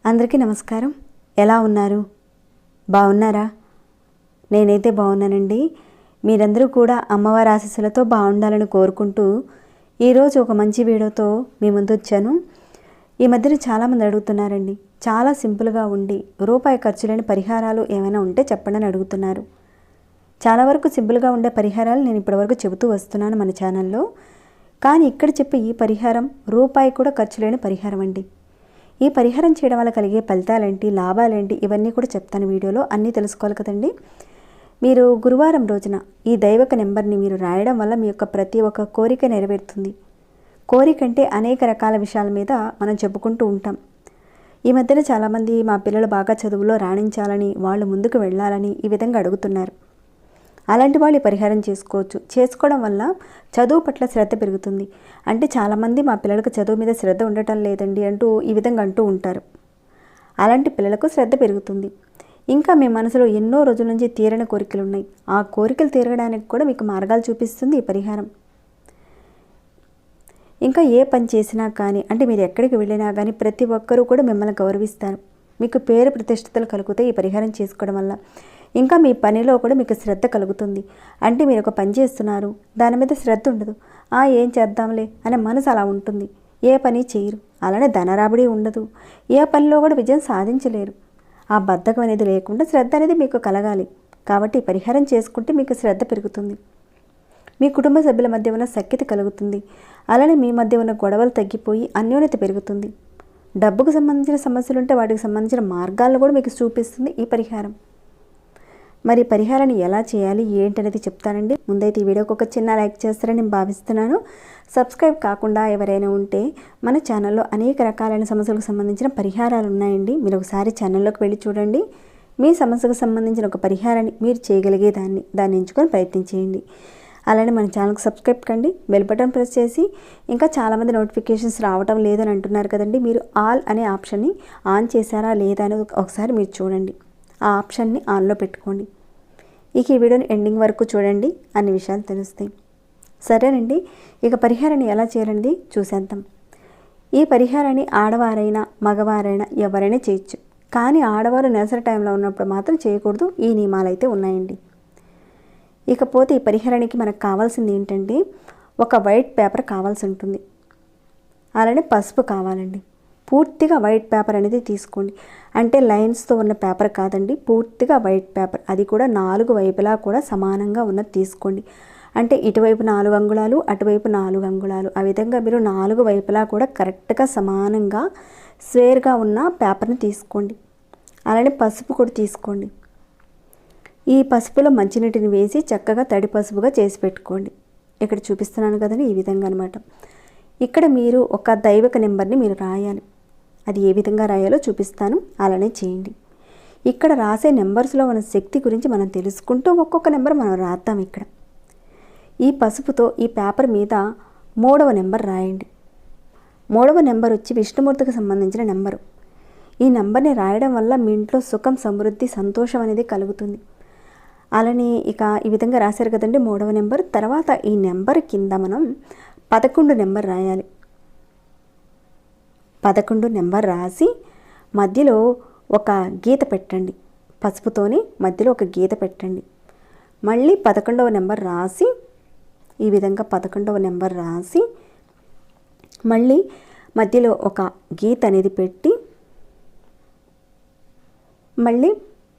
అందరికీ నమస్కారం. ఎలా ఉన్నారు? బాగున్నారా? నేనైతే బాగున్నానండి. మీరందరూ కూడా అమ్మవారి ఆశీస్సులతో బాగుండాలని కోరుకుంటూ ఈరోజు ఒక మంచి వీడియోతో మీ ముందు వచ్చాను. ఈ మధ్యన చాలామంది అడుగుతున్నారండి, చాలా సింపుల్గా ఉండి రూపాయి ఖర్చు లేని పరిహారాలు ఏమైనా ఉంటే చెప్పండి అని అడుగుతున్నారు. చాలా వరకు సింపుల్గా ఉండే పరిహారాలు నేను ఇప్పటివరకు చెబుతూ వస్తున్నాను మన ఛానల్లో. కానీ ఇక్కడ చెప్పే ఈ పరిహారం రూపాయి కూడా ఖర్చు లేని పరిహారం అండి. ఈ పరిహారం చేయడం వల్ల కలిగే ఫలితాలేంటి, లాభాలేంటి, ఇవన్నీ కూడా చెప్తాను వీడియోలో. అన్నీ తెలుసుకోవాలి కదండి. మీరు గురువారం రోజున ఈ దైవక నెంబర్ని మీరు రాయడం వల్ల మీ యొక్క ప్రతి ఒక్క కోరిక నెరవేరుతుంది. కోరిక అంటే అనేక రకాల విషయాల మీద మనం చెప్పుకుంటూ ఉంటాం. ఈ మధ్యన చాలామంది మా పిల్లలు బాగా చదువులో రాణించాలని, వాళ్ళు ముందుకు వెళ్ళాలని ఈ విధంగా అడుగుతున్నారు. అలాంటి వాళ్ళు ఈ పరిహారం చేసుకోవచ్చు. చేసుకోవడం వల్ల చదువు పట్ల శ్రద్ధ పెరుగుతుంది. అంటే చాలామంది మా పిల్లలకు చదువు మీద శ్రద్ధ ఉండటం లేదండి అంటూ ఈ విధంగా అంటూ ఉంటారు. అలాంటి పిల్లలకు శ్రద్ధ పెరుగుతుంది. ఇంకా మీ మనసులో ఎన్నో రోజుల నుంచి తీరని కోరికలు ఉన్నాయి. ఆ కోరికలు తీరడానికి కూడా మీకు మార్గాలు చూపిస్తుంది ఈ పరిహారం. ఇంకా ఏ పని చేసినా కానీ, అంటే మీరు ఎక్కడికి వెళ్ళినా కానీ ప్రతి ఒక్కరూ కూడా మిమ్మల్ని గౌరవిస్తారు. మీకు పేరు ప్రతిష్టతలు కలుగుతాయి ఈ పరిహారం చేసుకోవడం వల్ల. ఇంకా మీ పనిలో కూడా మీకు శ్రద్ధ కలుగుతుంది. అంటే మీరు ఒక పని చేస్తున్నారు, దాని మీద శ్రద్ధ ఉండదు. ఏం చేద్దాంలే అనే మనసు అలా ఉంటుంది. ఏ పని చేయరు. అలానే ధనరాబడి ఉండదు. ఏ పనిలో కూడా విజయం సాధించలేరు. ఆ బద్ధకం అనేది లేకుండా శ్రద్ధ అనేది మీకు కలగాలి. కాబట్టి ఈ పరిహారం చేసుకుంటే మీకు శ్రద్ధ పెరుగుతుంది. మీ కుటుంబ సభ్యుల మధ్య ఉన్న సఖ్యత కలుగుతుంది. అలానే మీ మధ్య ఉన్న గొడవలు తగ్గిపోయి అన్యోన్యత పెరుగుతుంది. డబ్బుకు సంబంధించిన సమస్యలు ఉంటే వాటికి సంబంధించిన మార్గాలను కూడా మీకు చూపిస్తుంది ఈ పరిహారం. మరి పరిహారాన్ని ఎలా చేయాలి ఏంటనేది చెప్తానండి. ముందైతే ఈ వీడియోకి ఒక చిన్న లైక్ చేస్తారని నేను భావిస్తున్నాను. సబ్స్క్రైబ్ కాకుండా ఎవరైనా ఉంటే మన ఛానల్లో అనేక రకాలైన సమస్యలకు సంబంధించిన పరిహారాలు ఉన్నాయండి. మీరు ఒకసారి ఛానల్లోకి వెళ్ళి చూడండి. మీ సమస్యకు సంబంధించిన ఒక పరిహారాన్ని మీరు చేయగలిగే దాన్ని ఎంచుకొని ప్రయత్నం చేయండి. అలానే మన ఛానల్కి సబ్స్క్రైబ్ కండి, బెల్ బటన్ ప్రెస్ చేసి, ఇంకా చాలామంది నోటిఫికేషన్స్ రావటం లేదని అంటున్నారు కదండి, మీరు ఆల్ అనే ఆప్షన్ని ఆన్ చేశారా లేదా అనేది ఒకసారి మీరు చూడండి. ఆ ఆప్షన్ని ఆన్లో పెట్టుకోండి. ఇక ఈ వీడియోని ఎండింగ్ వరకు చూడండి, అన్ని విషయాలు తెలుస్తాయి. సరేనండి, ఇక పరిహారాన్ని ఎలా చేయాలనేది చూసేద్దాం. ఈ పరిహారాన్ని ఆడవారైనా మగవారైనా ఎవరైనా చేయొచ్చు. కానీ ఆడవారు నెలసరి టైంలో ఉన్నప్పుడు మాత్రం చేయకూడదు. ఈ నియమాలు అయితే ఉన్నాయండి. ఇకపోతే ఈ పరిహారానికి మనకు కావాల్సింది ఏంటంటే, ఒక వైట్ పేపర్ కావాల్సి ఉంటుంది. అలానే పసుపు కావాలండి. పూర్తిగా వైట్ పేపర్ అనేది తీసుకోండి. అంటే లైన్స్తో ఉన్న పేపర్ కాదండి, పూర్తిగా వైట్ పేపర్. అది కూడా 4 వైపులా కూడా సమానంగా ఉన్నది తీసుకోండి. అంటే ఇటువైపు 4 అంగుళాలు, అటువైపు 4 అంగుళాలు, ఆ విధంగా మీరు 4 వైపులా కూడా కరెక్ట్గా సమానంగా స్క్వేర్గా ఉన్న పేపర్ని తీసుకోండి. అలానే పసుపు కూడా తీసుకోండి. ఈ పసుపులో మంచినీటిని వేసి చక్కగా తడి పసుపుగా చేసి పెట్టుకోండి. ఇక్కడ చూపిస్తున్నాను కదండి, ఈ విధంగా అనమాట. ఇక్కడ మీరు ఒక దైవక నెంబర్ని మీరు రాయాలి. అది ఏ విధంగా రాయాలో చూపిస్తాను, అలానే చేయండి. ఇక్కడ రాసే నెంబర్స్లో ఉన్న శక్తి గురించి మనం తెలుసుకుంటూ ఒక్కొక్క నెంబర్ మనం రాద్దాం. ఇక్కడ ఈ పసుపుతో ఈ పేపర్ మీద 3వ నెంబర్ రాయండి. 3వ నెంబర్ వచ్చి విష్ణుమూర్తికి సంబంధించిన నెంబరు. ఈ నెంబర్ని రాయడం వల్ల మీ ఇంట్లో సుఖం, సమృద్ధి, సంతోషం అనేది కలుగుతుంది. అలానే ఇక ఈ విధంగా రాశారు కదండి 3వ నెంబర్. తర్వాత ఈ నెంబర్ కింద మనం 11 నెంబర్ రాయాలి. 11 నెంబర్ రాసి మధ్యలో ఒక గీత పెట్టండి. పసుపుతోని మధ్యలో ఒక గీత పెట్టండి. మళ్ళీ 11వ నెంబర్ రాసి, ఈ విధంగా 11వ నెంబర్ రాసి మళ్ళీ మధ్యలో ఒక గీత అనేది పెట్టి మళ్ళీ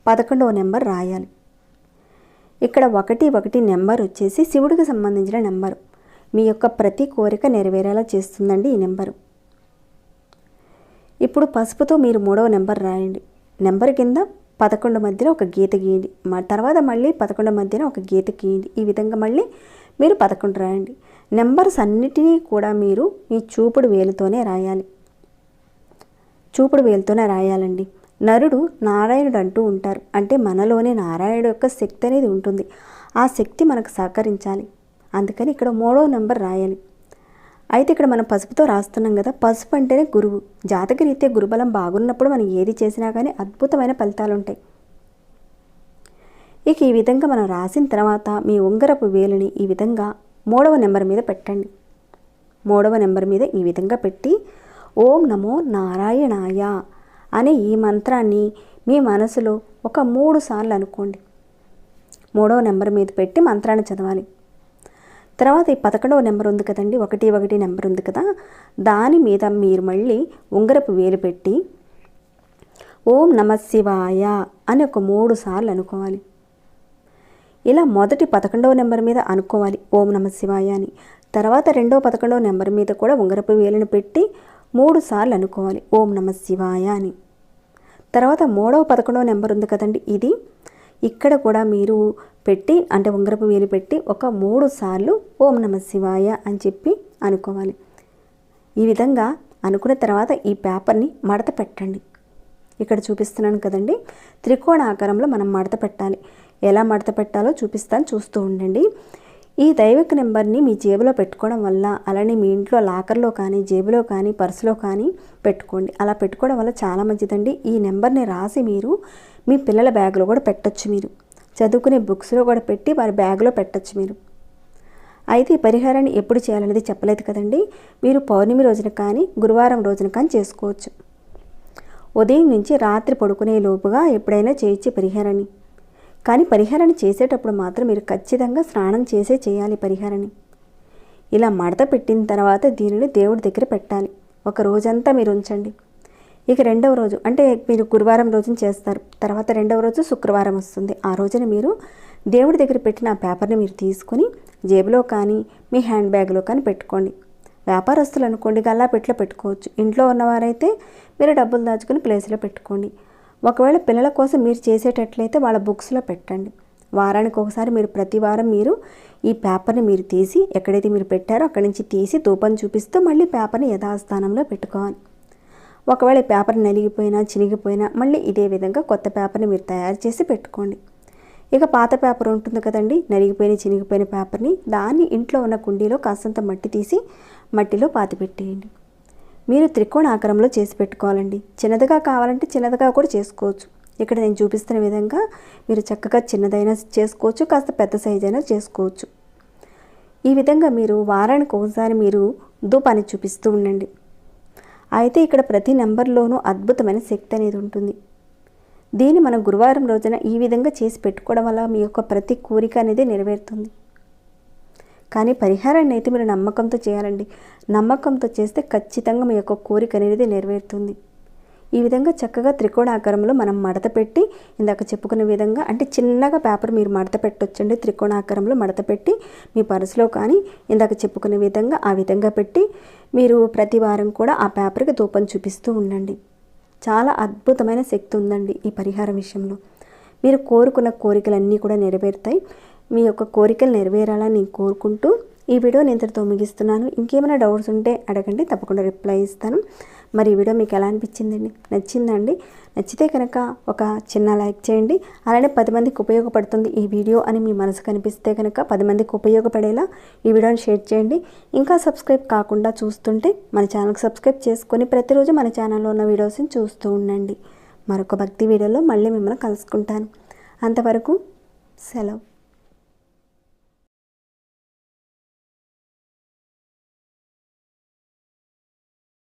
11వ నెంబర్ రాయాలి. ఇక్కడ 1 నెంబర్ వచ్చేసి శివుడికి సంబంధించిన నెంబరు. మీ యొక్క ప్రతి కోరిక నెరవేరేలా చేస్తుందండి ఈ నెంబరు. ఇప్పుడు పసుపుతో మీరు 3వ నెంబర్ రాయండి. నెంబర్ కింద 11 మధ్యలో ఒక గీత గీయండి. తర్వాత మళ్ళీ 11 మధ్యన ఒక గీత గీయండి. ఈ విధంగా మళ్ళీ మీరు 11 రాయండి. నెంబర్స్ అన్నిటినీ కూడా మీరు మీ చూపుడు వేలుతోనే రాయాలి. చూపుడు వేలుతోనే రాయాలండి. నరుడు నారాయణుడు అంటూ ఉంటారు. అంటే మనలోనే నారాయణుడు యొక్క శక్తి అనేది ఉంటుంది. ఆ శక్తి మనకు సహకరించాలి. అందుకని ఇక్కడ 3వ నెంబర్ రాయాలి. అయితే ఇక్కడ మనం పసుపుతో రాస్తున్నాం కదా, పసుపు అంటేనే గురువు. జాతకరీత్యా గురుబలం బాగున్నప్పుడు మనం ఏది చేసినా కానీ అద్భుతమైన ఫలితాలు ఉంటాయి. ఇక ఈ విధంగా మనం రాసిన తర్వాత మీ ఉంగరపు వేలుని ఈ విధంగా 3వ నెంబర్ మీద పెట్టండి. 3వ నెంబర్ మీద ఈ విధంగా పెట్టి ఓం నమో నారాయణాయ అనే ఈ మంత్రాన్ని మీ మనసులో ఒక 3 సార్లు అనుకోండి. 3వ నెంబర్ మీద పెట్టి మంత్రాన్ని చదవాలి. తర్వాత ఈ 11వ నెంబర్ ఉంది కదండి, 11 నెంబర్ ఉంది కదా, దాని మీద మీరు మళ్ళీ ఉంగరపు వేలు పెట్టి ఓం నమ శివాయ అని ఒక 3 సార్లు అనుకోవాలి. ఇలా మొదటి 11వ నెంబర్ మీద అనుకోవాలి ఓం నమ శివాయ అని. తర్వాత 11వ నెంబర్ మీద కూడా ఉంగరపు వేలును పెట్టి 3 సార్లు అనుకోవాలి ఓం నమ శివాయ అని. తర్వాత 11వ నెంబర్ ఉంది కదండి, ఇది ఇక్కడ కూడా మీరు పెట్టి అంటే ఉంగరపు వేలు పెట్టి ఒక 3 సార్లు ఓం నమ శివాయ అని చెప్పి అనుకోవాలి. ఈ విధంగా అనుకున్న తర్వాత ఈ పేపర్ని మడత పెట్టండి. ఇక్కడ చూపిస్తున్నాను కదండి, త్రికోణ ఆకారంలో మనం మడత పెట్టాలి. ఎలా మడత పెట్టాలో చూపిస్తాను, చూస్తూ ఉండండి. ఈ దైవిక నెంబర్ని మీ జేబులో పెట్టుకోవడం వల్ల, అలానే మీ ఇంట్లో లాకర్లో కానీ, జేబులో కానీ, పర్సులో కానీ పెట్టుకోండి. అలా పెట్టుకోవడం వల్ల చాలా మంచిదండి. ఈ నెంబర్ని రాసి మీరు మీ పిల్లల బ్యాగ్లో కూడా పెట్టచ్చు. మీరు చదువుకునే బుక్స్లో కూడా పెట్టి వారి బ్యాగ్లో పెట్టచ్చు మీరు. అయితే ఈ పరిహారాన్ని ఎప్పుడు చేయాలనేది చెప్పలేదు కదండి. మీరు పౌర్ణమి రోజున కానీ, గురువారం రోజున కానీ చేసుకోవచ్చు. ఉదయం నుంచి రాత్రి పడుకునే లోపుగా ఎప్పుడైనా చేయొచ్చు పరిహారాన్ని. కానీ పరిహారాన్ని చేసేటప్పుడు మాత్రం మీరు ఖచ్చితంగా స్నానం చేసే చేయాలి పరిహారాన్ని. ఇలా మడత పెట్టిన తర్వాత దీనిని దేవుడి దగ్గర పెట్టాలి. ఒక రోజంతా మీరు ఉంచండి. ఇక 2వ రోజు అంటే మీరు గురువారం రోజున చేస్తారు, తర్వాత 2వ రోజు శుక్రవారం వస్తుంది. ఆ రోజున మీరు దేవుడి దగ్గర పెట్టిన ఆ పేపర్ని మీరు తీసుకొని జేబులో కానీ, మీ హ్యాండ్ బ్యాగ్లో కానీ పెట్టుకోండి. వ్యాపారస్తులు అనుకోండి గల్లాపెట్లో పెట్టుకోవచ్చు. ఇంట్లో ఉన్నవారైతే మీరు డబ్బులు దాచుకుని ప్లేస్లో పెట్టుకోండి. ఒకవేళ పిల్లల కోసం మీరు చేసేటట్లయితే వాళ్ళ బుక్స్లో పెట్టండి. వారానికి ఒకసారి మీరు ప్రతి వారం మీరు ఈ పేపర్ని మీరు తీసి ఎక్కడైతే మీరు పెట్టారో అక్కడి నుంచి తీసి ధూపం చూపిస్తూ మళ్ళీ పేపర్ని యథాస్థానంలో పెట్టుకోవాలి. ఒకవేళ ఈ పేపర్ నలిగిపోయినా చినిగిపోయినా మళ్ళీ ఇదే విధంగా కొత్త పేపర్ని మీరు తయారు చేసి పెట్టుకోండి. ఇక పాత పేపర్ ఉంటుంది కదండి, నలిగిపోయిన చినిగిపోయిన పేపర్ని దాన్ని ఇంట్లో ఉన్న కుండీలో కాస్తంత మట్టి తీసి మట్టిలో పాతి పెట్టేయండి. మీరు త్రికోణ ఆకారంలో చేసి పెట్టుకోవాలండి. చిన్నదిగా కావాలంటే చిన్నదిగా కూడా చేసుకోవచ్చు. ఇక్కడ నేను చూపిస్తున్న విధంగా మీరు చక్కగా చిన్నదైనా చేసుకోవచ్చు, కాస్త పెద్ద సైజ్ అయినా చేసుకోవచ్చు. ఈ విధంగా మీరు వారానికి ఒకసారి మీరు ధూపాన్ని చూపిస్తూ ఉండండి. అయితే ఇక్కడ ప్రతి నెంబర్లోనూ అద్భుతమైన శక్తి అనేది ఉంటుంది. దీన్ని మనం గురువారం రోజున ఈ విధంగా చేసి పెట్టుకోవడం వల్ల మీ యొక్క ప్రతి కోరిక అనేది నెరవేరుతుంది. కానీ పరిహారాన్ని అయితే మీరు నమ్మకంతో చేయాలండి. నమ్మకంతో చేస్తే ఖచ్చితంగా మీ యొక్క కోరిక అనేది నెరవేరుతుంది. ఈ విధంగా చక్కగా త్రికోణ ఆకారంలో మనం మడత పెట్టి ఇందాక చెప్పుకున్న విధంగా అంటే చిన్నగా పేపర్ మీరు మడత పెట్టొచ్చండి. త్రికోణ ఆకారంలో మడత పెట్టి మీ పర్సులో కానీ ఇందాక చెప్పుకునే విధంగా ఆ విధంగా పెట్టి మీరు ప్రతి వారం కూడా ఆ పేపర్కి ధూపం చూపిస్తూ ఉండండి. చాలా అద్భుతమైన శక్తి ఉందండి ఈ పరిహారం విషయంలో. మీరు కోరుకున్న కోరికలన్నీ కూడా నెరవేరుతాయి. మీ యొక్క కోరికలు నెరవేరాలని నేను కోరుకుంటూ ఈ వీడియో నేను ఇంతటితో ముగిస్తున్నాను. ఇంకేమైనా డౌట్స్ ఉంటే అడగండి, తప్పకుండా రిప్లై ఇస్తాను. మరి ఈ వీడియో మీకు ఎలా అనిపించిందండి? నచ్చిందండి? నచ్చితే కనుక ఒక చిన్న లైక్ చేయండి. అలానే 10 మందికి ఉపయోగపడుతుంది ఈ వీడియో అని మీ మనసుకు అనిపిస్తే కనుక 10 మందికి ఉపయోగపడేలా ఈ వీడియోని షేర్ చేయండి. ఇంకా సబ్స్క్రైబ్ కాకుండా చూస్తుంటే మన ఛానల్కి సబ్స్క్రైబ్ చేసుకొని ప్రతిరోజు మన ఛానల్లో ఉన్న వీడియోస్ని చూస్తూ ఉండండి. మరొక భక్తి వీడియోలో మళ్ళీ మిమ్మల్ని కలుసుకుంటాను. అంతవరకు సెలవు.